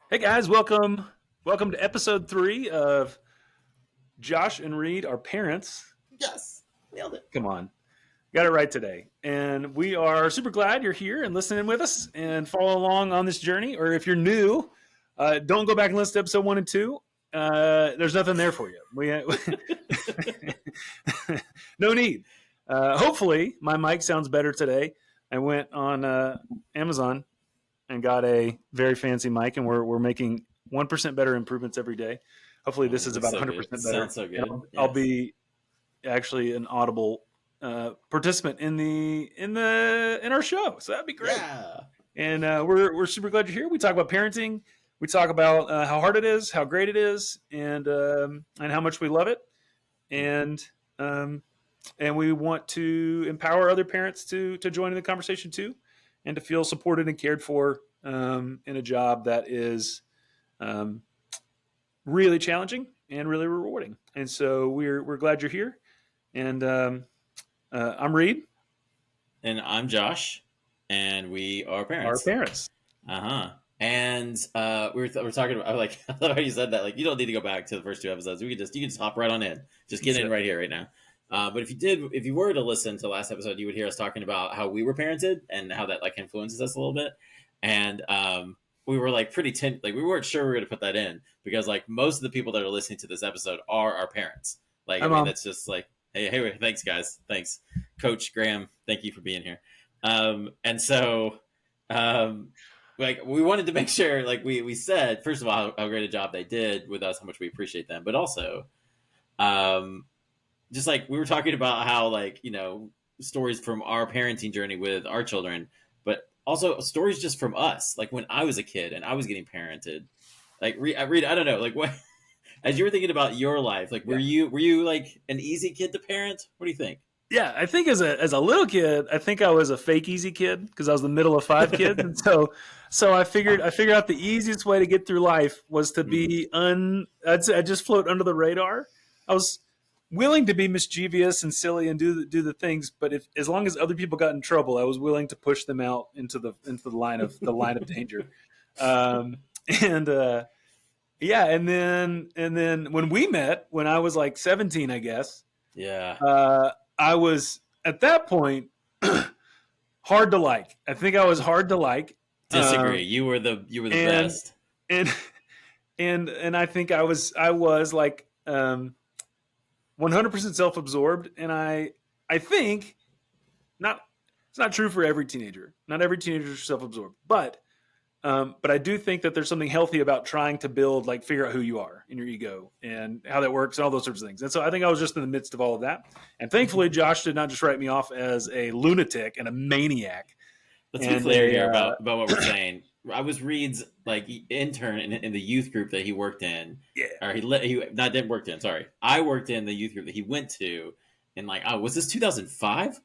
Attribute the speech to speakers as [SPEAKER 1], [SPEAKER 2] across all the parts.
[SPEAKER 1] Hey guys, welcome to episode 3 of Josh and Reid, our parents.
[SPEAKER 2] Yes, nailed it.
[SPEAKER 1] Come on, got it right today, and we are super glad you're here and listening with us and follow along on this journey. Or if you're new, don't go back and listen to episode 1 and 2. There's nothing there for you. No need. Hopefully, my mic sounds better today. I went on Amazon and got a very fancy mic, and we're making 1% better improvements every day. Hopefully, this
[SPEAKER 2] Oh,
[SPEAKER 1] is
[SPEAKER 2] looks
[SPEAKER 1] about
[SPEAKER 2] so good.
[SPEAKER 1] 100% better.
[SPEAKER 2] Sounds so
[SPEAKER 1] And
[SPEAKER 2] good.
[SPEAKER 1] I'll
[SPEAKER 2] Yes.
[SPEAKER 1] be actually an audible participant in our show, so that'd be great.
[SPEAKER 2] Yeah.
[SPEAKER 1] And we're super glad you're here. We talk about parenting. We talk about how hard it is, how great it is, and how much we love it. And um, and we want to empower other parents to join in the conversation too, and to feel supported and cared for in a job that is um, really challenging and really rewarding. And so we're glad you're here. And I'm Reid,
[SPEAKER 2] And I'm Josh, and we are
[SPEAKER 1] our
[SPEAKER 2] parents.
[SPEAKER 1] parents.
[SPEAKER 2] And we're talking about like I love how you said that. Like you don't need to go back to the first two episodes. You can just hop right on in. Just get in right here, right now. But if you were to listen to the last episode, you would hear us talking about how we were parented and how that like influences us a little bit. And we were like like we weren't sure we were going to put that in because like most of the people that are listening to this episode are our parents. Like
[SPEAKER 1] Hi,
[SPEAKER 2] I mean,
[SPEAKER 1] Mom.
[SPEAKER 2] that's just like hey, thanks guys, thanks Coach Graham, thank you for being here. And so um, like we wanted to make sure like we said first of all how great a job they did with us, how much we appreciate them, but also um, just like we were talking about how like stories from our parenting journey with our children, but also stories just from us, like when I was a kid and I was getting parented. Like Reid, I don't know, like what as you were thinking about your life, like
[SPEAKER 1] Yeah.
[SPEAKER 2] were you like an easy kid to parent? What do you think?
[SPEAKER 1] Yeah, I think as a little kid, I think I was a fake easy kid because I was the middle of 5 kids, and so I figured out the easiest way to get through life was to
[SPEAKER 2] Mm.
[SPEAKER 1] be I'd just float under the radar. I was willing to be mischievous and silly and do the things, but if as long as other people got in trouble, I was willing to push them out into the line of danger. Um, and yeah, and then when we met, when I was like 17, I guess.
[SPEAKER 2] Yeah.
[SPEAKER 1] Uh, I was at that point hard to like. I think I was hard to like,
[SPEAKER 2] Disagree.
[SPEAKER 1] um,
[SPEAKER 2] You were the
[SPEAKER 1] and
[SPEAKER 2] best.
[SPEAKER 1] and and I think I was like 100% self absorbed, and I think not. It's not true for every teenager. Not every teenager is self absorbed, but I do think that there's something healthy about trying to build, like, figure out who you are in your ego and how that works and all those sorts of things. And so I think I was just in the midst of all of that. And thankfully, Josh did not just write me off as a lunatic and a maniac.
[SPEAKER 2] Let's be
[SPEAKER 1] And
[SPEAKER 2] clear here about what we're saying. I was Reed's like intern in the youth group that he worked in,
[SPEAKER 1] yeah,
[SPEAKER 2] or he not didn't worked in. Sorry, I worked in the youth group that he went to, and like, oh, was this 2005?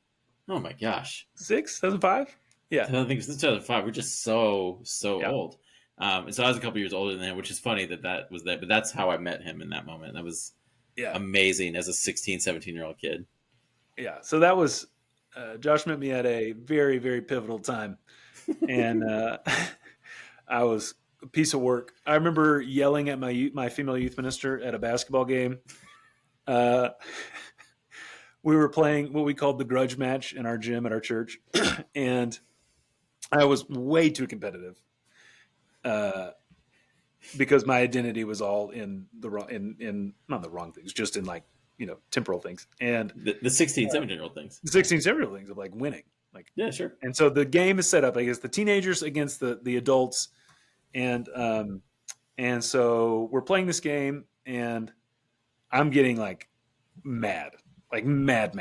[SPEAKER 2] Oh my gosh,
[SPEAKER 1] 2005.
[SPEAKER 2] I
[SPEAKER 1] Yeah,
[SPEAKER 2] don't think it was 2005. We're just so
[SPEAKER 1] yeah,
[SPEAKER 2] old. And so I was a couple years older than him, which is funny that was that. But that's how I met him in that moment. That was
[SPEAKER 1] yeah,
[SPEAKER 2] amazing as a 16, 17-year-old kid.
[SPEAKER 1] yeah. So that was Josh met me at a very, very pivotal time, and I was a piece of work. I remember yelling at my female youth minister at a basketball game. Uh, we were playing what we called the grudge match in our gym at our church, and I was way too competitive uh, because my identity was all in the wrong, in not the wrong things, just in, like, temporal things, and
[SPEAKER 2] The 16, 17-year-old things.
[SPEAKER 1] the 16 several things of, like, winning, like.
[SPEAKER 2] Yeah, sure.
[SPEAKER 1] And so the game is set up, I guess, the teenagers against the adults, and so we're playing this game, and I'm getting like mad, like mad.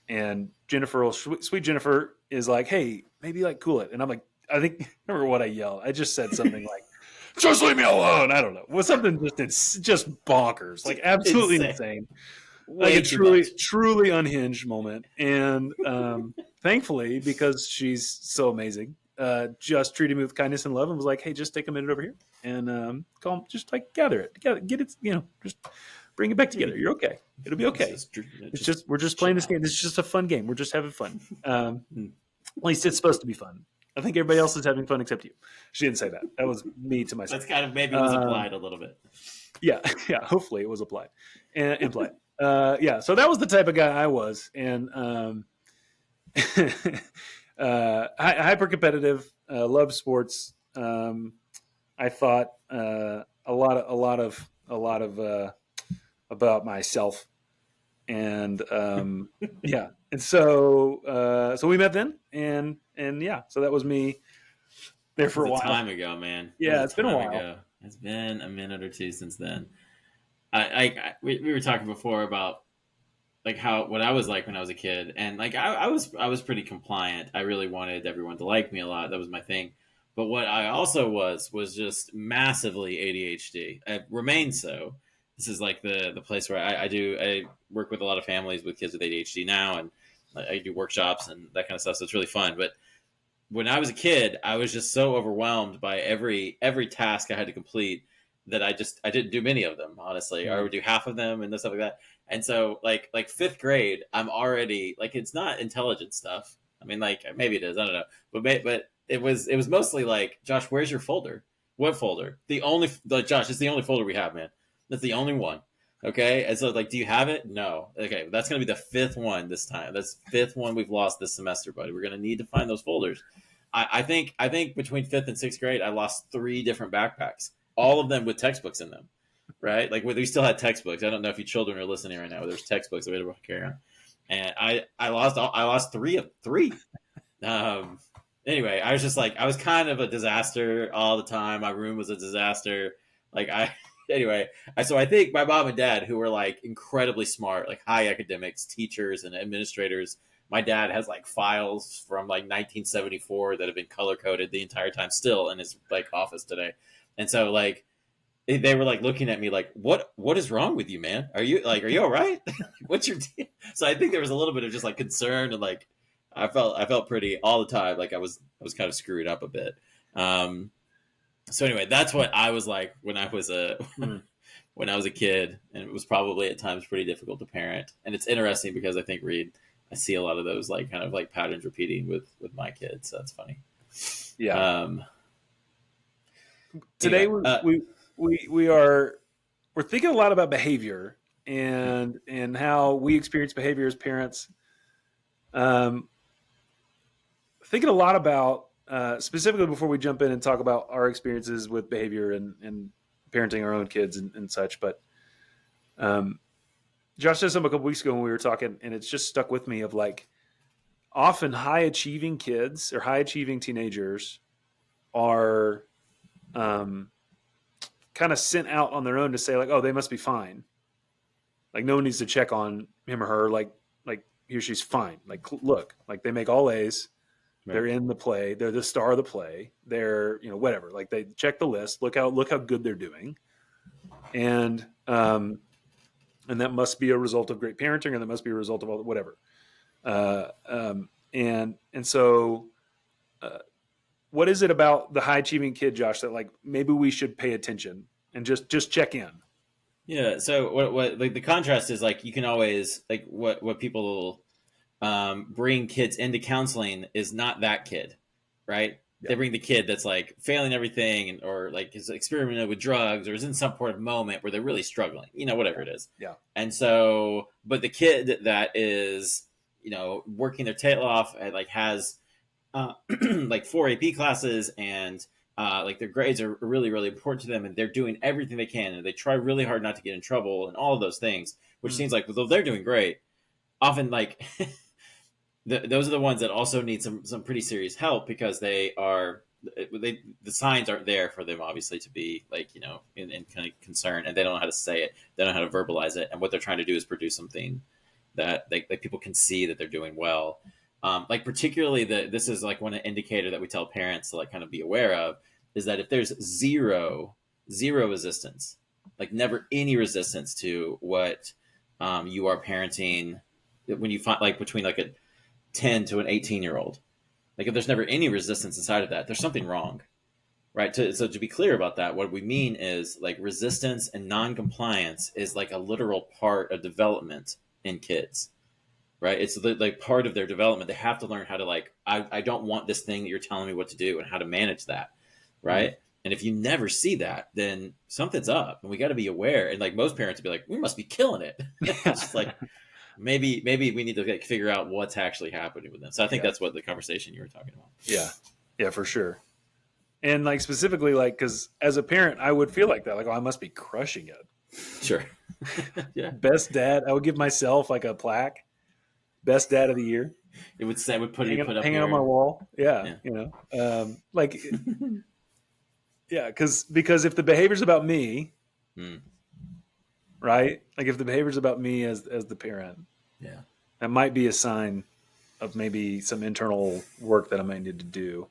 [SPEAKER 1] And Jennifer, sweet Jennifer, is like, "Hey, maybe like cool it." And I'm like, I think I remember what I yelled. I just said something like, "Just leave me alone." I don't know. Was something just bonkers, like absolutely
[SPEAKER 2] Insane.
[SPEAKER 1] insane, like a
[SPEAKER 2] Way too
[SPEAKER 1] truly
[SPEAKER 2] much.
[SPEAKER 1] truly unhinged moment. And thankfully, because she's so amazing, just treated me with kindness and love and was like, "Hey, just take a minute over here and calm, just like gather it, get it, just bring it back together. You're okay. It'll be
[SPEAKER 2] It's
[SPEAKER 1] okay.
[SPEAKER 2] just,
[SPEAKER 1] It's
[SPEAKER 2] just
[SPEAKER 1] just we're just
[SPEAKER 2] chill
[SPEAKER 1] playing this
[SPEAKER 2] out.
[SPEAKER 1] game. This is just a fun game. We're just having fun.
[SPEAKER 2] Hmm.
[SPEAKER 1] At least it's supposed to be fun. I think everybody else is having fun except you. She didn't say that. That was me to
[SPEAKER 2] That's
[SPEAKER 1] myself.
[SPEAKER 2] kind of maybe was
[SPEAKER 1] Um,
[SPEAKER 2] applied a little bit.
[SPEAKER 1] yeah, yeah. Hopefully, it was applied and implied. Yeah. So that was the type of guy I was, and hyper competitive. Loved sports. I thought a lot of about myself, and yeah, and so we met then, and yeah, so that was me there
[SPEAKER 2] It was
[SPEAKER 1] for a
[SPEAKER 2] a
[SPEAKER 1] while.
[SPEAKER 2] time ago, man. It was
[SPEAKER 1] Yeah,
[SPEAKER 2] a
[SPEAKER 1] it's been a
[SPEAKER 2] time
[SPEAKER 1] while.
[SPEAKER 2] ago. It's been a minute or two since then. We were talking before about like how what I was like when I was a kid, and like I was pretty compliant. I really wanted everyone to like me a lot. That was my thing. But what I also was just massively ADHD. I remained so. This is like the place where I work with a lot of families with kids with ADHD now, and I do workshops and that kind of stuff. So it's really fun. But when I was a kid, I was just so overwhelmed by every task I had to complete that I didn't do many of them, honestly. Or I
[SPEAKER 1] Mm.
[SPEAKER 2] would do half of them and stuff like that. And so like fifth grade, I'm already like it's not intelligent stuff. I mean, like maybe it is, I don't know, but it was mostly like, Josh, where's your folder? What folder? The only like Josh, it's the only folder we have, man. That's the only one. Okay, and so like, do you have it? No. Okay, that's gonna be the fifth one this time. That's fifth one we've lost this semester, buddy. We're gonna need to find those folders. I think between fifth and sixth grade, I lost three different backpacks, all of them with textbooks in them. Right, like we still had textbooks. I don't know if you children are listening right now. There's textbooks available to carry around, and I lost three of three. Um, anyway, I was just like I was kind of a disaster all the time. My room was a disaster. Like I anyway, so I think my mom and dad, who were like incredibly smart, like high academics, teachers and administrators. My dad has like files from like 1974 that have been color coded the entire time, still in his like office today. And so like they were like looking at me like, what is wrong with you, man? Are you all right? What's your deal? So I think there was a little bit of just like concern, and like I felt pretty all the time like I was kind of screwed up a bit. Um, so anyway, that's what I was like when I was a
[SPEAKER 1] Mm.
[SPEAKER 2] when I was a kid, and it was probably at times pretty difficult to parent. And it's interesting because I think Reid, I see a lot of those like kind of like patterns repeating with my kids. So that's funny.
[SPEAKER 1] Yeah.
[SPEAKER 2] Um,
[SPEAKER 1] Today
[SPEAKER 2] anyway,
[SPEAKER 1] we are we're thinking a lot about behavior and how we experience behavior as parents. Um, Thinking a lot about specifically before we jump in and talk about our experiences with behavior and parenting our own kids and such. But um, Josh said something a couple weeks ago when we were talking, and it's just stuck with me. Of like, often high achieving kids or high achieving teenagers are um, kind of sent out on their own to say like, oh, they must be fine. Like no one needs to check on him or her. Like he or she's fine. Like look, like they make all A's.
[SPEAKER 2] right.
[SPEAKER 1] They're in the play. They're the star of the play. They're whatever. Like they check the list. Look how good they're doing, and that must be a result of great parenting, or that must be a result of all whatever. And so, uh, what is it about the high achieving kid, Josh, that like maybe we should pay attention and just check in?
[SPEAKER 2] Yeah. So what like the contrast is like you can always like what people bring kids into counseling is not that kid, right?
[SPEAKER 1] Yeah,
[SPEAKER 2] They bring the kid that's like failing everything and or like is experimenting with drugs or is in some sort of moment where they're really struggling, whatever
[SPEAKER 1] yeah,
[SPEAKER 2] it is.
[SPEAKER 1] yeah.
[SPEAKER 2] And so, but the kid that is, working their tail off and like has like four AP classes and like their grades are really, really important to them and they're doing everything they can and they try really hard not to get in trouble and all of those things, which
[SPEAKER 1] Mm,
[SPEAKER 2] seems like, well, they're doing great. Often, like, those are the ones that also need some pretty serious help because the signs aren't there for them obviously to be like in kind of concern and they don't know how to say it, they don't know how to verbalize it, and what they're trying to do is produce something that like people can see that they're doing well. Like particularly this is like one indicator that we tell parents to like kind of be aware of is that if there's zero resistance, like never any resistance to what you are parenting, when you find like between like a 10 to an 18-year-old, like if there's never any resistance inside of that, there's something wrong, right? So to be clear about that, what we mean is like resistance and non-compliance is like a literal part of development in kids, right? It's like part of their development. They have to learn how to like, I don't want this thing that you're telling me what to do and how to manage that,
[SPEAKER 1] Mm.
[SPEAKER 2] right? And if you never see that, then something's up, and we got to be aware. And like most parents would be like, we must be killing it. It's just like maybe we need to like figure out what's actually happening with them. So I think
[SPEAKER 1] Yeah.
[SPEAKER 2] that's what the conversation you were talking about.
[SPEAKER 1] Yeah. Yeah, for sure. And like specifically, like, because as a parent, I would feel like that. Like, oh, I must be crushing it.
[SPEAKER 2] Sure. Yeah.
[SPEAKER 1] Best dad. I would give myself like a plaque. Best dad of the year.
[SPEAKER 2] It would say, would put up
[SPEAKER 1] Hanging on my
[SPEAKER 2] here.
[SPEAKER 1] wall. Yeah.
[SPEAKER 2] Yeah.
[SPEAKER 1] Like, yeah, because if the behavior's about me,
[SPEAKER 2] Mm,
[SPEAKER 1] right? Like if the behavior's about me as the parent,
[SPEAKER 2] yeah.
[SPEAKER 1] that might be a sign of maybe some internal work that I might need to do.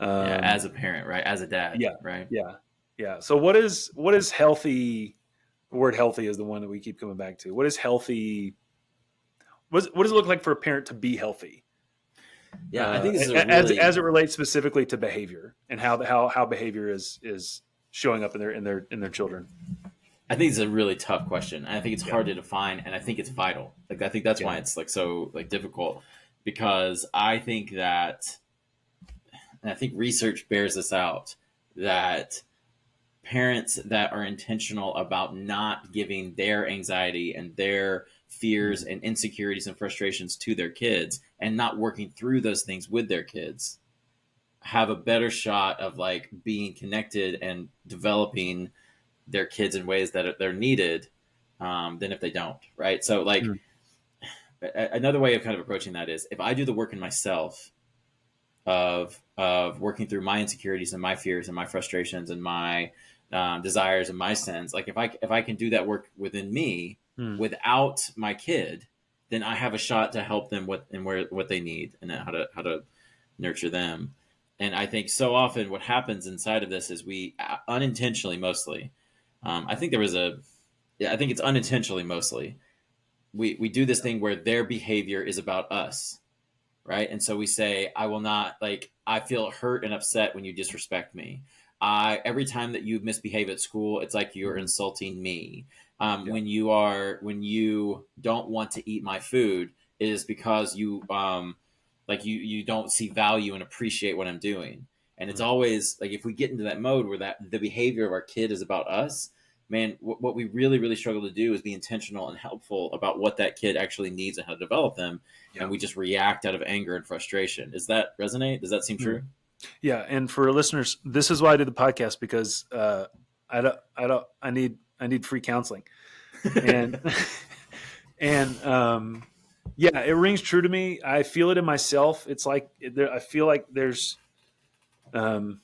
[SPEAKER 2] Yeah.
[SPEAKER 1] Um,
[SPEAKER 2] As a parent, right? As a dad,
[SPEAKER 1] yeah,
[SPEAKER 2] right?
[SPEAKER 1] yeah, yeah. So what is healthy? The word healthy is the one that we keep coming back to. What is healthy? What does it look like for a parent to be healthy?
[SPEAKER 2] Yeah. I think this is a
[SPEAKER 1] As
[SPEAKER 2] really,
[SPEAKER 1] it relates specifically to behavior and how behavior is showing up in their children.
[SPEAKER 2] I think it's a really tough question. And I think it's
[SPEAKER 1] Yeah,
[SPEAKER 2] hard to define, and I think it's vital. Like I think that's
[SPEAKER 1] yeah,
[SPEAKER 2] why it's like so like difficult, because I think that, and I think research bears this out, that parents that are intentional about not giving their anxiety and their fears
[SPEAKER 1] mm,
[SPEAKER 2] and insecurities and frustrations to their kids and not working through those things with their kids have a better shot of like being connected and developing their kids in ways that they're needed, than if they don't, right? So like
[SPEAKER 1] mm,
[SPEAKER 2] another way of kind of approaching that is if I do the work in myself of working through my insecurities and my fears and my frustrations and my desires and my sins. Like if I can do that work within me
[SPEAKER 1] mm,
[SPEAKER 2] without my kid, then I have a shot to help them what they need and how to nurture them. And I think so often what happens inside of this is we unintentionally mostly. I think there was a. Yeah, I think it's unintentionally mostly. We do this thing where their behavior is about us, right? And so we say, I will not, like, I feel hurt and upset when you disrespect me. Every time that you misbehave at school, it's like you're
[SPEAKER 1] mm,
[SPEAKER 2] insulting me.
[SPEAKER 1] yeah,
[SPEAKER 2] When you don't want to eat my food, it is because you don't see value and appreciate what I'm doing. And it's
[SPEAKER 1] mm,
[SPEAKER 2] always like if we get into that mode where that the behavior of our kid is about us, man, what we really really struggle to do is be intentional and helpful about what that kid actually needs and how to develop them, and
[SPEAKER 1] yeah.
[SPEAKER 2] we just react out of anger and frustration. Does that resonate? Does that seem
[SPEAKER 1] Mm.
[SPEAKER 2] true?
[SPEAKER 1] Yeah, and for listeners, this is why I did the podcast because I need free counseling, and and yeah, it rings true to me. I feel it in myself. It's like I feel like there's um,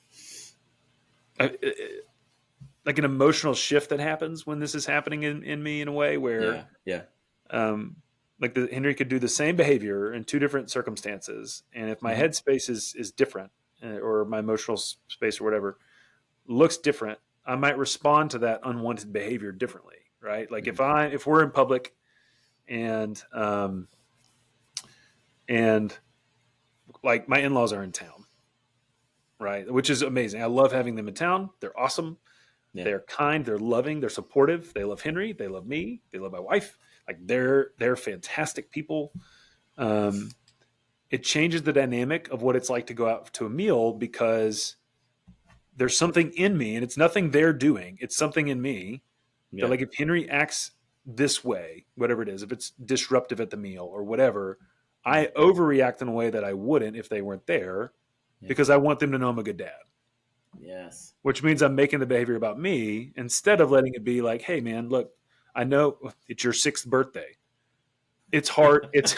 [SPEAKER 1] a, like an emotional shift that happens when this is happening in me in a way where
[SPEAKER 2] Yeah, yeah.
[SPEAKER 1] um, like Henry could do the same behavior in two different circumstances, and if my
[SPEAKER 2] Hmm.
[SPEAKER 1] headspace is different or my emotional space or whatever looks different, I might respond to that unwanted behavior differently, right? Like
[SPEAKER 2] Hmm.
[SPEAKER 1] if we're in public and and like my in-laws are in town, right? Which is amazing. I love having them in town. They're awesome.
[SPEAKER 2] Yeah,
[SPEAKER 1] They're kind. They're loving. They're supportive. They love Henry. They love me. They love my wife. Like they're fantastic people. Um, it changes the dynamic of what it's like to go out to a meal because there's something in me, and it's nothing they're doing. It's something in me that,
[SPEAKER 2] yeah,
[SPEAKER 1] like, if Henry acts this way, whatever it is, if it's disruptive at the meal or whatever,
[SPEAKER 2] yeah,
[SPEAKER 1] I overreact in a way that I wouldn't if they weren't there
[SPEAKER 2] yeah.
[SPEAKER 1] because I want them to know I'm a good dad,
[SPEAKER 2] Yes.
[SPEAKER 1] which means I'm making the behavior about me instead of letting it be like, hey, man, look, I know it's your sixth birthday. It's hard. It's,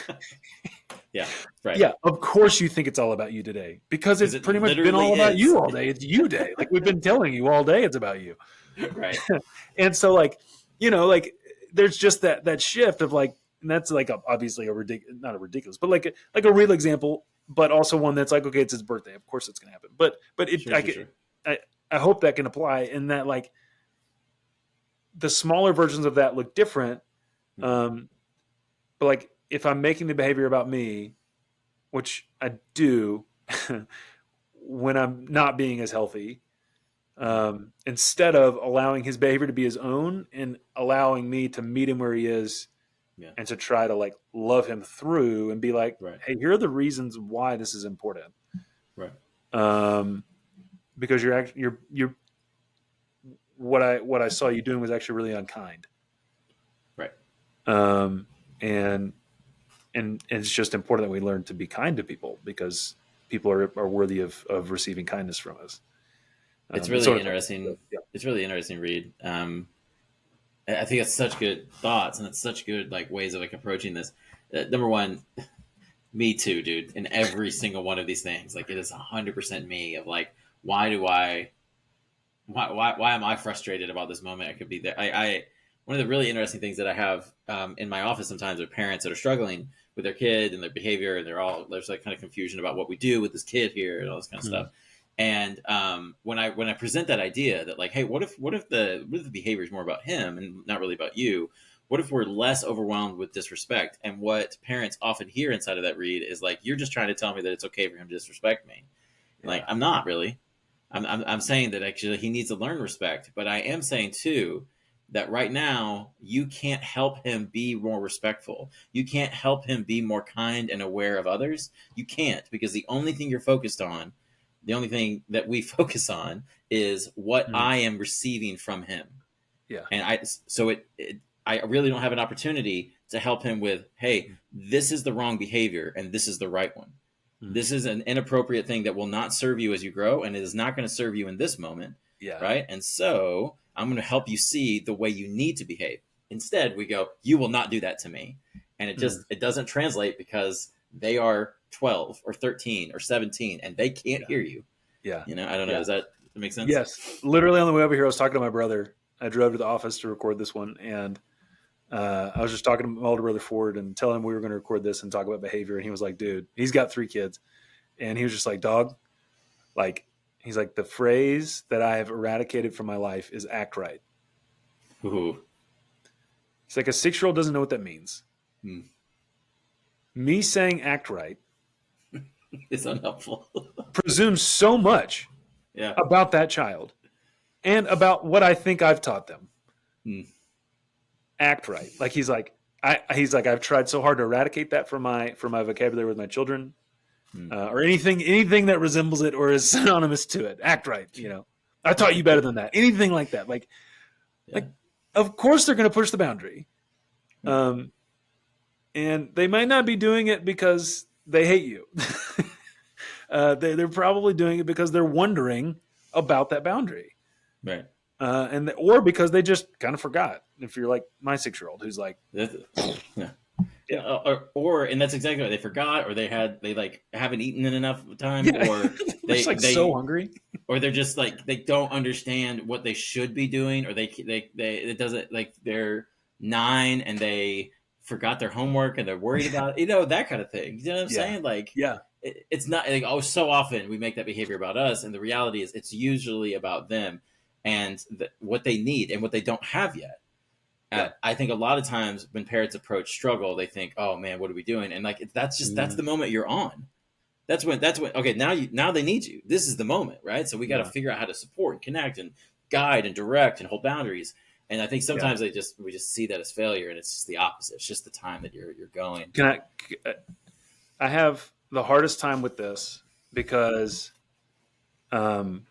[SPEAKER 2] Yeah, right.
[SPEAKER 1] yeah, of course you think it's all about you today because
[SPEAKER 2] Because
[SPEAKER 1] it's
[SPEAKER 2] it
[SPEAKER 1] pretty much been all
[SPEAKER 2] literally
[SPEAKER 1] about
[SPEAKER 2] is.
[SPEAKER 1] you all day. It's you day. Like we've been telling you all day it's about you.
[SPEAKER 2] Right.
[SPEAKER 1] And so like, like there's just that shift of like, and that's like obviously a ridiculous, not a ridiculous, but like a real example, but also one that's like, okay, it's his birthday. Of course it's going to happen. But
[SPEAKER 2] Sure, sure, sure.
[SPEAKER 1] I, I hope that can apply in that like the smaller versions of that look different.
[SPEAKER 2] Hmm.
[SPEAKER 1] Um, but like if I'm making the behavior about me, which I do when I'm not being as healthy, instead of allowing his behavior to be his own and allowing me to meet him where he is
[SPEAKER 2] Yeah.
[SPEAKER 1] and to try to like love him through and be like,
[SPEAKER 2] Right.
[SPEAKER 1] hey, here are the reasons why this is important.
[SPEAKER 2] Right.
[SPEAKER 1] Um, because you're actually you're what I saw you doing was actually really unkind.
[SPEAKER 2] Right.
[SPEAKER 1] Um, and and it's just important that we learn to be kind to people because people are worthy of receiving kindness from us.
[SPEAKER 2] It's
[SPEAKER 1] And so
[SPEAKER 2] really
[SPEAKER 1] does God. So,
[SPEAKER 2] interesting.
[SPEAKER 1] yeah.
[SPEAKER 2] It's really interesting, Reid. I think it's such good thoughts, and it's such good like ways of like approaching this. Number one, me too, dude. In every single one of these things, like it is 100% me. Of like, why do I why am I frustrated about this moment? I could be there. I one of the really interesting things that I have in my office sometimes are parents that are struggling with their kid and their behavior, and there's like kind of confusion about what we do with this kid here and all this kind of
[SPEAKER 1] Mm.
[SPEAKER 2] stuff. And when I present that idea that like, hey, what if the behavior is more about him and not really about you? What if we're less overwhelmed with disrespect? And what parents often hear inside of that read is like, you're just trying to tell me that it's okay for him to disrespect me. Like,
[SPEAKER 1] Yeah.
[SPEAKER 2] I'm not really. I'm saying that actually he needs to learn respect, but I am saying too that right now you can't help him be more respectful. You can't help him be more kind and aware of others. You can't because the only thing you're focused on, the only thing that we focus on is what
[SPEAKER 1] Mm.
[SPEAKER 2] I am receiving from him.
[SPEAKER 1] Yeah.
[SPEAKER 2] And I really don't have an opportunity to help him with, hey, this is the wrong behavior and this is the right one.
[SPEAKER 1] Mm.
[SPEAKER 2] This is an inappropriate thing that will not serve you as you grow, and it is not going to serve you in this moment,
[SPEAKER 1] Yeah.
[SPEAKER 2] right? And so I'm going to help you see the way you need to behave. Instead, we go, you will not do that to me, and
[SPEAKER 1] Mm.
[SPEAKER 2] it doesn't translate because they are 12 or 13 or 17 and they can't
[SPEAKER 1] Yeah.
[SPEAKER 2] hear you.
[SPEAKER 1] Yeah.
[SPEAKER 2] I don't know.
[SPEAKER 1] Yeah.
[SPEAKER 2] Does that make sense?
[SPEAKER 1] Yes. Literally on the way over here, I was talking to my brother. I drove to the office to record this one, and I was just talking to my older brother Ford and telling him we were going to record this and talk about behavior. And he was like, "Dude, he's got 3 kids," and he was just like, "Dog, like." He's like, the phrase that I have eradicated from my life is act right.
[SPEAKER 2] Ooh.
[SPEAKER 1] He's like, a 6-year-old doesn't know what that means.
[SPEAKER 2] Hmm.
[SPEAKER 1] Me saying act right
[SPEAKER 2] It's unhelpful.
[SPEAKER 1] presumes so much
[SPEAKER 2] Yeah.
[SPEAKER 1] about that child and about what I think I've taught them.
[SPEAKER 2] Hmm.
[SPEAKER 1] Act right. Like he's like I've tried so hard to eradicate that from my vocabulary with my children,
[SPEAKER 2] Hmm.
[SPEAKER 1] or anything that resembles it or is synonymous to it. Act right. I taught you better than that. Anything like that.
[SPEAKER 2] Yeah.
[SPEAKER 1] Like of course they're going to push the boundary.
[SPEAKER 2] Right.
[SPEAKER 1] Um, and they might not be doing it because they hate you. They're probably doing it because they're wondering about that boundary,
[SPEAKER 2] Right.
[SPEAKER 1] or because they just kind of forgot. If you're like my 6-year-old, who's like,
[SPEAKER 2] That's, yeah.
[SPEAKER 1] yeah,
[SPEAKER 2] And that's exactly what they forgot, or they like haven't eaten in enough time,
[SPEAKER 1] yeah,
[SPEAKER 2] or
[SPEAKER 1] they're just like so hungry.
[SPEAKER 2] or they're just like they don't understand what they should be doing, or they it doesn't like they're 9 and they forgot their homework and they're worried about it, that kind of thing. You know what I'm
[SPEAKER 1] Yeah,
[SPEAKER 2] saying? Like
[SPEAKER 1] yeah,
[SPEAKER 2] it's not like, oh, so often we make that behavior about us, and the reality is it's usually about them and what they need and what they don't have yet.
[SPEAKER 1] yeah.
[SPEAKER 2] I think a lot of times when parents approach struggle, they think, "Oh man, what are we doing?" And like that's
[SPEAKER 1] Mm,
[SPEAKER 2] the moment you're on. That's when okay, now they need you. This is the moment, right? So we got to
[SPEAKER 1] yeah,
[SPEAKER 2] figure out how to support and connect and guide and direct and hold boundaries. And I think
[SPEAKER 1] yeah.
[SPEAKER 2] sometimes we just see that as failure, and it's just the opposite. It's just the time that you're going.
[SPEAKER 1] Can I have the hardest time with this because, um,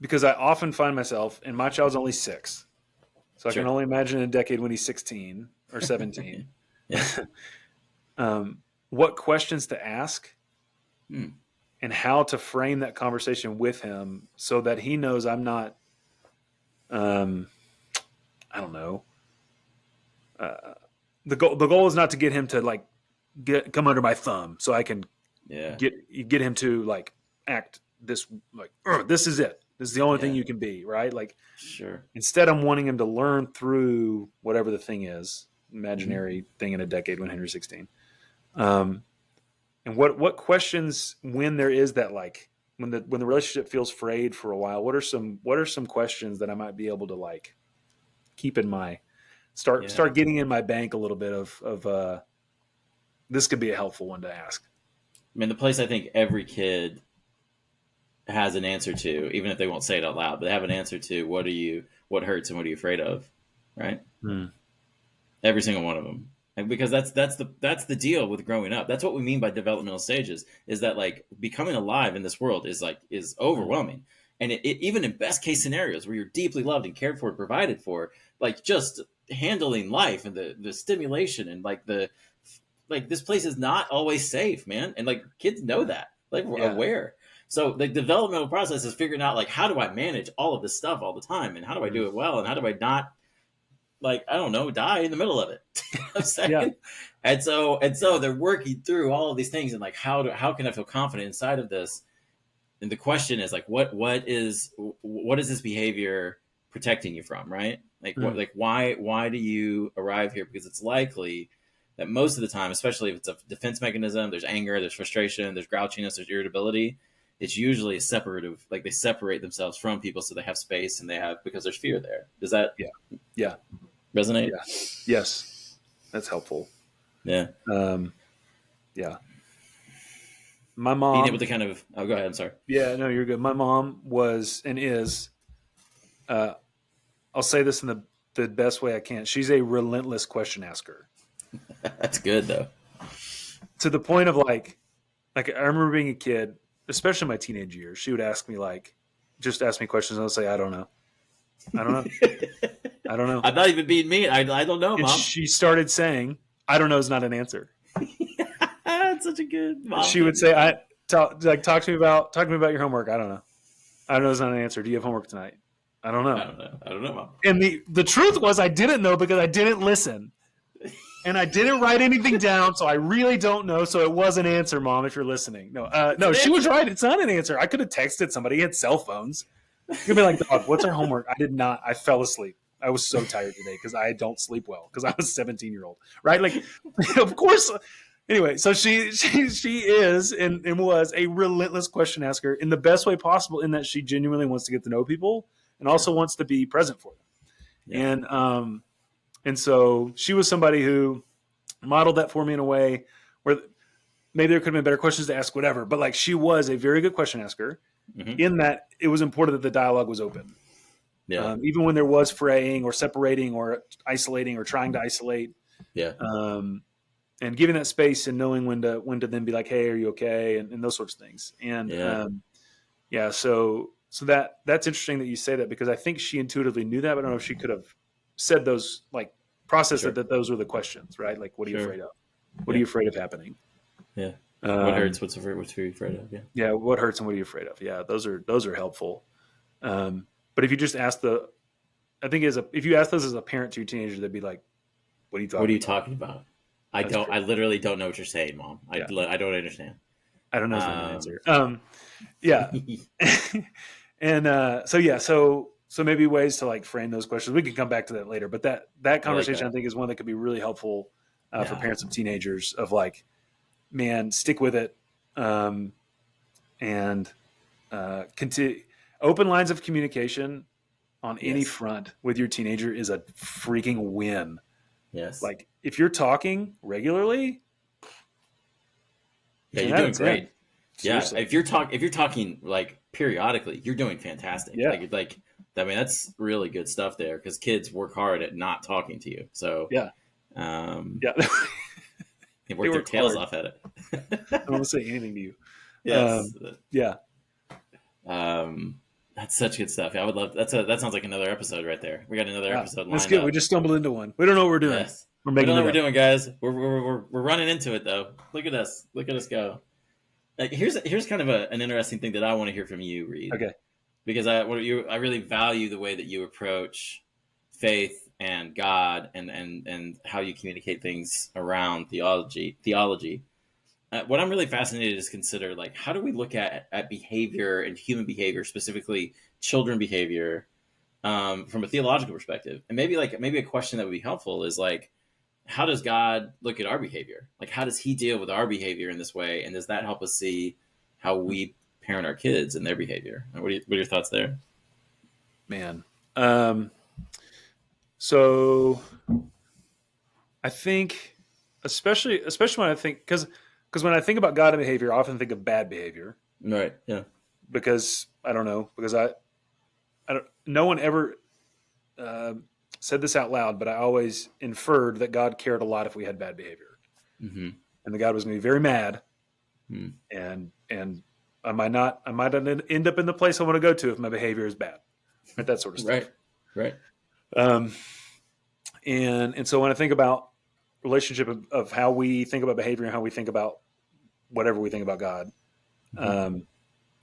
[SPEAKER 1] because I often find myself, and my child's only 6, so I can
[SPEAKER 2] Sure.
[SPEAKER 1] only imagine in a decade when he's 16 or 17.
[SPEAKER 2] Yeah.
[SPEAKER 1] What questions to ask
[SPEAKER 2] Hmm.
[SPEAKER 1] and how to frame that conversation with him so that he knows I'm not, um, I don't know. Uh, the goal is not to get him to like come under my thumb so I can
[SPEAKER 2] Yeah.
[SPEAKER 1] get him to like act this like this is it. This is the only thing
[SPEAKER 2] Yeah.
[SPEAKER 1] you can be, right? Like
[SPEAKER 2] Sure.
[SPEAKER 1] instead, I'm wanting him to learn through whatever the thing is,
[SPEAKER 2] Hmm.
[SPEAKER 1] imaginary thing in a decade when Henry's 16. Um, and what questions when there is that like when the relationship feels frayed for a while, what are some questions that I might be able to like keep in my
[SPEAKER 2] Yeah.
[SPEAKER 1] start getting in my bank a little bit of this could be a helpful one to ask.
[SPEAKER 2] I mean, the place I think every kid has an answer to, even if they won't say it out loud, but they have an answer to what hurts and what are you afraid of? right?
[SPEAKER 1] Mm.
[SPEAKER 2] Every single one of them. And because that's the deal with growing up. That's what we mean by developmental stages, is that like becoming alive in this world is
[SPEAKER 1] Mm.
[SPEAKER 2] overwhelming. And even in best case scenarios where you're deeply loved and cared for and provided for, like just handling life and the stimulation and like this place is not always safe, man. And like kids know that. Like we're
[SPEAKER 1] Yeah.
[SPEAKER 2] aware. So the developmental process is figuring out like how do I manage all of this stuff all the time, and how do I
[SPEAKER 1] Mm.
[SPEAKER 2] do it well, and how do I not, like, I don't know, die in the middle of it. You know what I'm
[SPEAKER 1] Yeah.
[SPEAKER 2] saying? And so they're working through all of these things, and like how can I feel confident inside of this? And the question is like what is this behavior protecting you from, right? Like what,
[SPEAKER 1] Mm.
[SPEAKER 2] like why do you arrive here? Because it's likely that most of the time, especially if it's a defense mechanism, there's anger, there's frustration, there's grouchiness, there's irritability. It's usually a separative, like they separate themselves from people so they have space, and they have, because there's fear there. Does that
[SPEAKER 1] Yeah. Yeah.
[SPEAKER 2] resonate?
[SPEAKER 1] Yeah. Yes. That's helpful.
[SPEAKER 2] Yeah.
[SPEAKER 1] Um, yeah. My
[SPEAKER 2] Being able
[SPEAKER 1] mom,
[SPEAKER 2] to kind of, oh, go ahead. I'm sorry.
[SPEAKER 1] yeah, no, you're good. My mom was and is, uh, I'll say this in the best way I can. She's a relentless question asker
[SPEAKER 2] That's good though.
[SPEAKER 1] to the point of like I remember being a kid, especially in my teenage years, she would ask me just ask me questions. And I'll say, I don't know. I don't know. I don't know.
[SPEAKER 2] I'm not even being mean. I don't know,
[SPEAKER 1] And
[SPEAKER 2] mom.
[SPEAKER 1] she started saying, I don't know is not an answer.
[SPEAKER 2] That's such a good mom
[SPEAKER 1] She would
[SPEAKER 2] thing to
[SPEAKER 1] say,
[SPEAKER 2] say.
[SPEAKER 1] talk to me about your homework. I don't know. I don't know is not an answer. Do you have homework tonight? I don't
[SPEAKER 2] I
[SPEAKER 1] know.
[SPEAKER 2] don't know. I don't know, mom.
[SPEAKER 1] And the truth was I didn't know because I didn't listen. And I didn't write anything down, so I really don't know. So it was an answer, Mom, if you're listening. No,
[SPEAKER 2] It's
[SPEAKER 1] no,
[SPEAKER 2] an
[SPEAKER 1] she was
[SPEAKER 2] answer.
[SPEAKER 1] right. It's not an answer. I could have texted somebody. He had cell phones. You'd be like, Dog, what's our homework? I did not. I fell asleep. I was so tired today because I don't sleep well because I was a 17-year-old, right? Like, of course. Anyway, so she is and was a relentless question asker in the best way possible, in that she genuinely wants to get to know people and
[SPEAKER 2] Sure.
[SPEAKER 1] also wants to be present for them.
[SPEAKER 2] Yeah.
[SPEAKER 1] And so she was somebody who modeled that for me in a way where maybe there could have been better questions to ask, whatever. But like she was a very good question asker
[SPEAKER 2] Hmm.
[SPEAKER 1] in that it was important that the dialogue was open.
[SPEAKER 2] Yeah.
[SPEAKER 1] Even when there was fraying or separating or isolating or trying to isolate,
[SPEAKER 2] Yeah.
[SPEAKER 1] um, and giving that space and knowing when to then be like, hey, are you okay? And those sorts of things. And
[SPEAKER 2] Yeah.
[SPEAKER 1] yeah, so that's interesting that you say that, because I think she intuitively knew that, but I don't know if she could have said those, like processed
[SPEAKER 2] Sure.
[SPEAKER 1] that those were the questions, right? Like, what are you
[SPEAKER 2] Sure.
[SPEAKER 1] afraid of? What are
[SPEAKER 2] Yeah.
[SPEAKER 1] you afraid of happening?
[SPEAKER 2] Yeah. What
[SPEAKER 1] Um,
[SPEAKER 2] hurts? What's are you afraid of? Yeah.
[SPEAKER 1] yeah, what hurts and what are you afraid of? Yeah, those are helpful. But if you just ask I think if you ask those as a parent to your teenager, they'd be like, what are you
[SPEAKER 2] What are
[SPEAKER 1] talking
[SPEAKER 2] you
[SPEAKER 1] about?
[SPEAKER 2] talking about? I
[SPEAKER 1] That's
[SPEAKER 2] don't. I
[SPEAKER 1] crazy.
[SPEAKER 2] literally don't know what you're saying, mom.
[SPEAKER 1] Yeah,
[SPEAKER 2] I don't understand.
[SPEAKER 1] I don't know is not an
[SPEAKER 2] Um.
[SPEAKER 1] answer. Yeah, and so yeah, so maybe ways to like frame those questions. We can come back to that later, but that
[SPEAKER 2] I like
[SPEAKER 1] conversation I
[SPEAKER 2] that.
[SPEAKER 1] think is one that could be really helpful for
[SPEAKER 2] Yeah.
[SPEAKER 1] parents of teenagers. Of like, man, stick with it, and continue. Open lines of communication on any
[SPEAKER 2] Yes.
[SPEAKER 1] front with your teenager is a freaking win.
[SPEAKER 2] Yes.
[SPEAKER 1] Like if you're talking regularly,
[SPEAKER 2] Yeah.
[SPEAKER 1] 10
[SPEAKER 2] You're
[SPEAKER 1] out of
[SPEAKER 2] doing
[SPEAKER 1] 10.
[SPEAKER 2] great. Yeah.
[SPEAKER 1] Seriously.
[SPEAKER 2] If you're talking like periodically, you're doing fantastic.
[SPEAKER 1] Yeah.
[SPEAKER 2] Like I mean, that's really good stuff there, because kids work hard at not talking to you. So
[SPEAKER 1] Yeah.
[SPEAKER 2] um,
[SPEAKER 1] Yeah.
[SPEAKER 2] they
[SPEAKER 1] They
[SPEAKER 2] work their
[SPEAKER 1] work
[SPEAKER 2] tails
[SPEAKER 1] hard.
[SPEAKER 2] off at
[SPEAKER 1] I don't
[SPEAKER 2] it.
[SPEAKER 1] want to say anything to you.
[SPEAKER 2] Yes.
[SPEAKER 1] Yeah.
[SPEAKER 2] Um, that's such good stuff. Yeah, I would love that sounds like another episode right there. We got another
[SPEAKER 1] Yeah.
[SPEAKER 2] episode
[SPEAKER 1] That's
[SPEAKER 2] lined
[SPEAKER 1] good. We
[SPEAKER 2] up.
[SPEAKER 1] just stumbled into one. We don't know what we're doing.
[SPEAKER 2] Yes.
[SPEAKER 1] We're
[SPEAKER 2] We don't
[SPEAKER 1] making
[SPEAKER 2] know
[SPEAKER 1] it
[SPEAKER 2] what we're
[SPEAKER 1] up.
[SPEAKER 2] doing, guys. We're running into it though. Look at us. Look at us go. Like here's kind of an interesting thing that I want to hear from you, Reid,
[SPEAKER 1] Okay.
[SPEAKER 2] because I really value the way that you approach faith and God, and how you communicate things around theology. What I'm really fascinated is consider, like, how do we look at behavior and human behavior, specifically children behavior, from a theological perspective. And maybe a question that would be helpful is like, how does God look at our behavior? Like, how does He deal with our behavior in this way, and does that help us see how we parent our kids and their behavior? What are your thoughts there?
[SPEAKER 1] Man. Um, so I think, especially when I think, because when I think about God and behavior, I often think of bad behavior,
[SPEAKER 2] Right. Yeah.
[SPEAKER 1] because I don't know, because I don't, no one ever, said this out loud, but I always inferred that God cared a lot if we had bad behavior,
[SPEAKER 2] Mm-hmm.
[SPEAKER 1] and that God was going to be very mad,
[SPEAKER 2] Mm.
[SPEAKER 1] and I might end up in the place I want to go to if my behavior is bad, right? That sort of
[SPEAKER 2] Right.
[SPEAKER 1] stuff.
[SPEAKER 2] Right.
[SPEAKER 1] Um, and so when I think about relationship of how we think about behavior and how we think about whatever we think about God,
[SPEAKER 2] Mm-hmm.
[SPEAKER 1] um,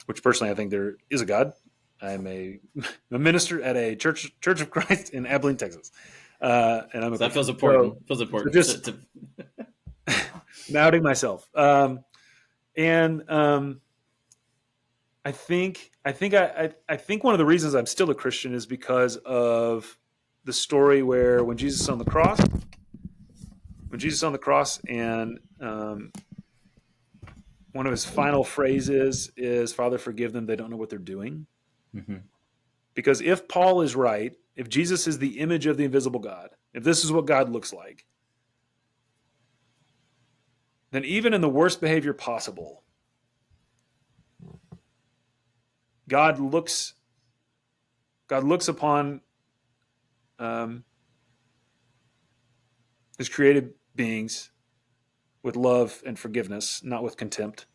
[SPEAKER 1] which personally I think there is a God. I'm a minister at a Church of Christ in Abilene, Texas, and I'm a
[SPEAKER 2] So that
[SPEAKER 1] Christian.
[SPEAKER 2] feels
[SPEAKER 1] So,
[SPEAKER 2] important. Feels
[SPEAKER 1] so
[SPEAKER 2] important
[SPEAKER 1] just
[SPEAKER 2] to
[SPEAKER 1] I'm outing myself. And I think one of the reasons I'm still a Christian is because of the story where when Jesus on the cross, and one of his final phrases is, "Father, forgive them; they don't know what they're doing."
[SPEAKER 2] Mm-hmm.
[SPEAKER 1] Because if Paul is right, if Jesus is the image of the invisible God, if this is what God looks like, then even in the worst behavior possible, God looks God looks upon um, his created beings with love and forgiveness, not with contempt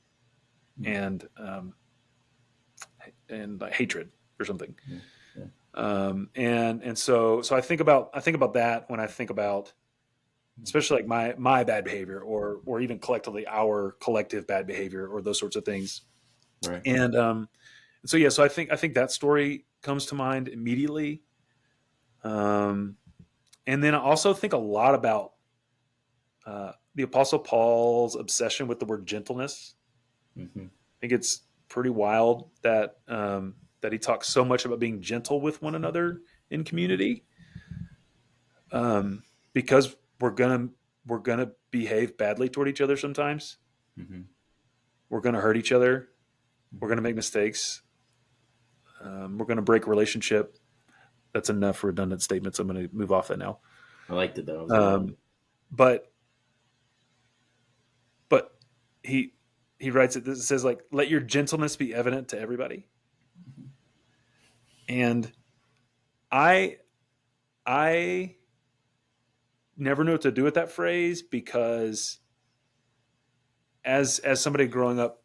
[SPEAKER 1] and like hatred or something.
[SPEAKER 2] Yeah. Yeah.
[SPEAKER 1] And so I think about that when I think about especially like my bad behavior, or even collectively our collective bad behavior, or those sorts of things.
[SPEAKER 2] Right.
[SPEAKER 1] And so I think that story comes to mind immediately. Um, and then I also think a lot about the Apostle Paul's obsession with the word gentleness.
[SPEAKER 2] Mm-hmm.
[SPEAKER 1] I think it's pretty wild that he talks so much about being gentle with one another in community, um, because we're gonna behave badly toward each other sometimes.
[SPEAKER 2] Mm-hmm.
[SPEAKER 1] We're gonna hurt each other. We're
[SPEAKER 2] Mm-hmm.
[SPEAKER 1] gonna make mistakes. We're gonna break a relationship. That's enough redundant statements. I'm gonna move off that now.
[SPEAKER 2] I liked it though. It was good.
[SPEAKER 1] Um, but but he he writes it. It says like, "Let your gentleness be evident to everybody." And I I never knew what to do with that phrase, because as somebody growing up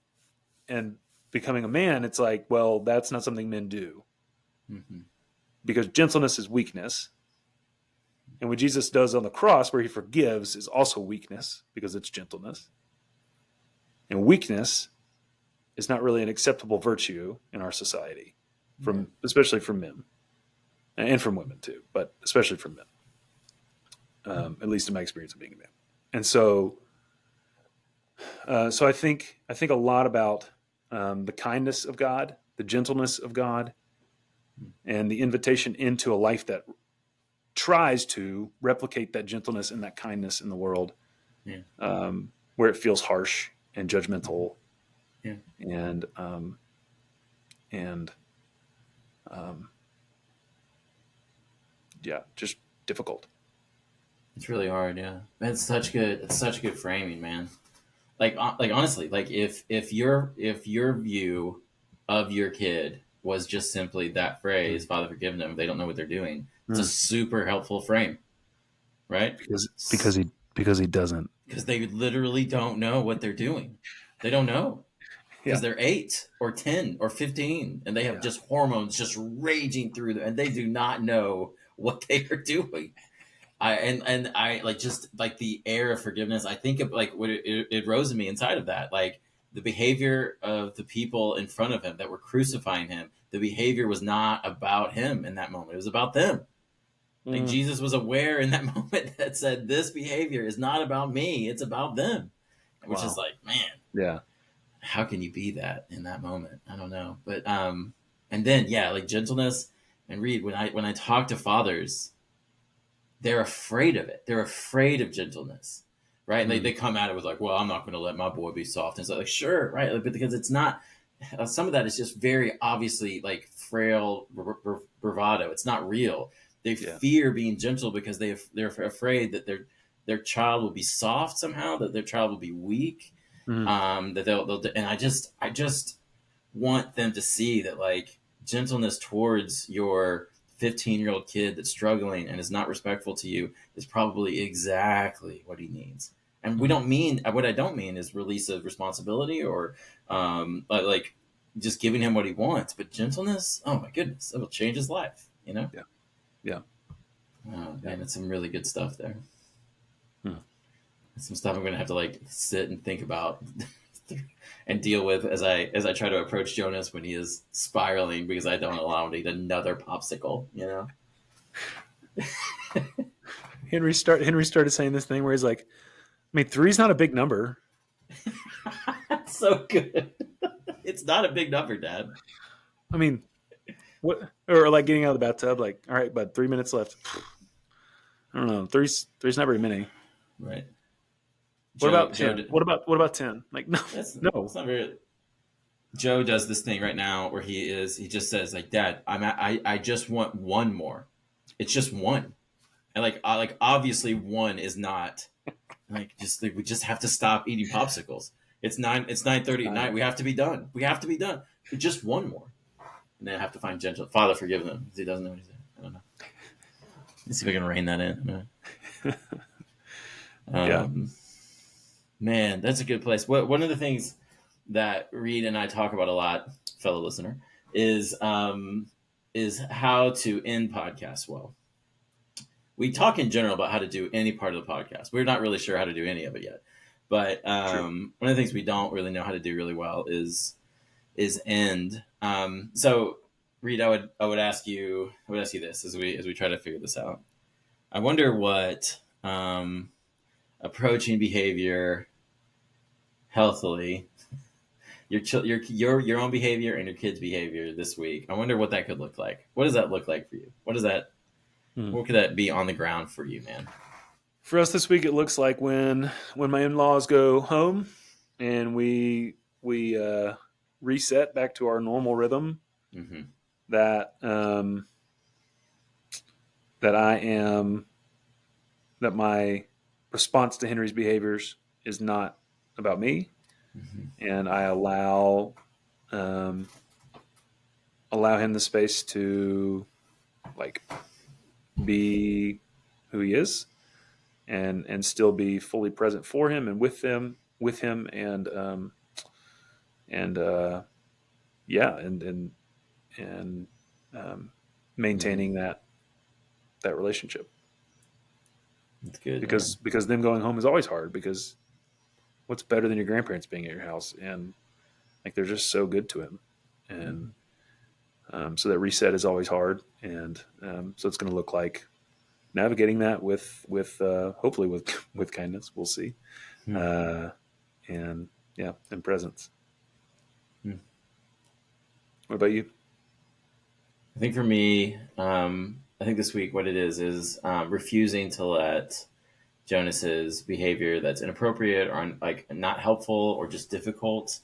[SPEAKER 1] and becoming a man, it's like, well, that's not something men do,
[SPEAKER 2] Mm-hmm.
[SPEAKER 1] because gentleness is weakness. And what Jesus does on the cross, where he forgives, is also weakness, because it's gentleness. And weakness is not really an acceptable virtue in our society,
[SPEAKER 2] Yeah.
[SPEAKER 1] especially from men and from women too, but especially from men. At least in my experience of being a man. And so I think a lot about the kindness of God, the gentleness of God, and the invitation into a life that tries to replicate that gentleness and that kindness in the world,
[SPEAKER 2] Yeah.
[SPEAKER 1] where it feels harsh and judgmental
[SPEAKER 2] Yeah.
[SPEAKER 1] and and um, yeah, just difficult.
[SPEAKER 2] It's really hard. Yeah. It's such good. It's such good framing, man. Like honestly, like if your view of your kid was just simply that phrase,
[SPEAKER 1] Mm.
[SPEAKER 2] "Father, forgive them; they don't know what they're doing." It's a
[SPEAKER 1] Mm.
[SPEAKER 2] super helpful frame, right?
[SPEAKER 1] Because he doesn't.
[SPEAKER 2] Because they literally don't know what they're doing. They don't know because
[SPEAKER 1] Yeah,
[SPEAKER 2] they're 8 or 10 or 15, and they have
[SPEAKER 1] yeah,
[SPEAKER 2] just hormones just raging through them, and they do not know what they are doing. I like just like the air of forgiveness. I think of like what it rose in me inside of that, like the behavior of the people in front of him that were crucifying him. The behavior was not about him in that moment; it was about them. Like
[SPEAKER 1] mm,
[SPEAKER 2] Jesus was aware in that moment that said, "This behavior is not about me; it's about them," which is
[SPEAKER 1] wow,
[SPEAKER 2] like, man,
[SPEAKER 1] yeah,
[SPEAKER 2] how can you be that in that moment? I don't know, but and then yeah, like gentleness and Reid. When I talk to fathers, they're afraid of it. They're afraid of gentleness, right? And
[SPEAKER 1] mm,
[SPEAKER 2] they come at it with like, well, I'm not going to let my boy be soft. And so like, sure, right? But because it's not, some of that is just very obviously like frail bravado. It's not real. They
[SPEAKER 1] yeah,
[SPEAKER 2] fear being gentle because they're afraid that their child will be soft somehow, that their child will be weak,
[SPEAKER 1] mm,
[SPEAKER 2] that they'll and I just want them to see that like gentleness towards your 15-year-old kid that's struggling and is not respectful to you is probably exactly what he needs. And we don't mean, what I don't mean is release of responsibility or like just giving him what he wants, but gentleness, oh my goodness, it will change his life, you know?
[SPEAKER 1] Yeah. Yeah.
[SPEAKER 2] Oh,
[SPEAKER 1] Yeah.
[SPEAKER 2] man, it's some really good stuff there.
[SPEAKER 1] Hmm.
[SPEAKER 2] Some stuff I'm going to have to like sit and think about and deal with as I try to approach Jonas when he is spiraling because I don't allow him to eat another popsicle, you know?
[SPEAKER 1] Henry started saying this thing where he's like, I mean, three's not a big number.
[SPEAKER 2] So good. It's not a big number, Dad.
[SPEAKER 1] I mean, what? Or like getting out of the bathtub, like, all right, bud, 3 minutes left. I don't know. Three's not very many.
[SPEAKER 2] Right.
[SPEAKER 1] What
[SPEAKER 2] Joe
[SPEAKER 1] about
[SPEAKER 2] Joe
[SPEAKER 1] 10? What about 10? Like, no,
[SPEAKER 2] that's
[SPEAKER 1] no.
[SPEAKER 2] not very. Joe does this thing right now where he just says like, Dad, I just want one more. It's just one. And like obviously one is not like just like we just have to stop eating popsicles. It's 9:30 at night. We have to be done. We have to be done. But just one more. And then I have to find gentle Father forgive him because he doesn't know what he's saying. I don't know. Let's see if I can rein that in.
[SPEAKER 1] Yeah.
[SPEAKER 2] Man, that's a good place. One of the things that Reid and I talk about a lot, fellow listener, is how to end podcasts well. We talk in general about how to do any part of the podcast. We're not really sure how to do any of it yet, but one of the things we don't really know how to do really well is end. So, Reid, I would ask you this as we try to figure this out. I wonder what approaching behavior healthily, your own behavior and your kids' behavior this week. I wonder what that could look like. What does that look like for you? What could that be on the ground for you, man?
[SPEAKER 1] For us this week, it looks like when my in-laws go home and we reset back to our normal rhythm.
[SPEAKER 2] Mm-hmm.
[SPEAKER 1] That that I am that my response to Henry's behaviors is not about me, and I allow him the space to like be who he is and still be fully present for him and with him and yeah and maintaining that relationship.
[SPEAKER 2] That's good,
[SPEAKER 1] Because them going home is always hard, because what's better than your grandparents being at your house, and like they're just so good to him, and so that reset is always hard, and so it's going to look like navigating that with hopefully with kindness. We'll see, and yeah, and presence. What about you?
[SPEAKER 2] I think for me, I think this week what it is refusing to let Jonas's behavior that's inappropriate or like not helpful or just difficult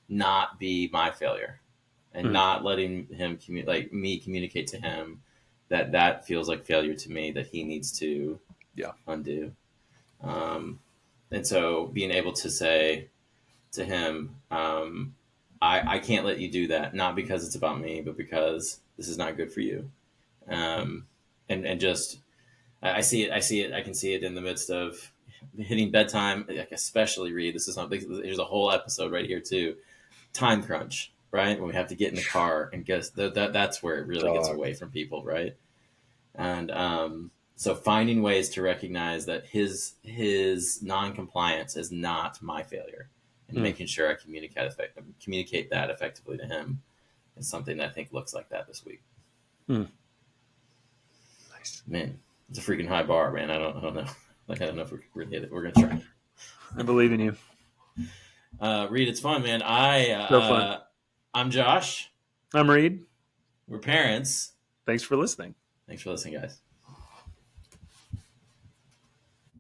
[SPEAKER 2] not be my failure, and not letting him communicate to him that feels like failure to me that he needs to
[SPEAKER 1] Yeah.
[SPEAKER 2] undo. And so being able to say to him, I can't let you do that, not because it's about me, but because this is not good for you. And just, I see it, I can see it in the midst of hitting bedtime, like especially Reid. This is something, there's a whole episode right here too. Time crunch, right? When we have to get in the car and guess that's where it really gets away from people, right? And so finding ways to recognize that his non-compliance is not my failure, and making sure I communicate that effectively to him is something that I think looks like that this week.
[SPEAKER 1] Nice.
[SPEAKER 2] Man, it's a freaking high bar, man. I don't know. Like, I don't know if we can really hit it. We're gonna try.
[SPEAKER 1] I believe in you.
[SPEAKER 2] Reid, it's fun, man.
[SPEAKER 1] So fun.
[SPEAKER 2] I'm Josh.
[SPEAKER 1] I'm Reid.
[SPEAKER 2] We're parents.
[SPEAKER 1] Thanks for listening.
[SPEAKER 2] Thanks for listening, guys.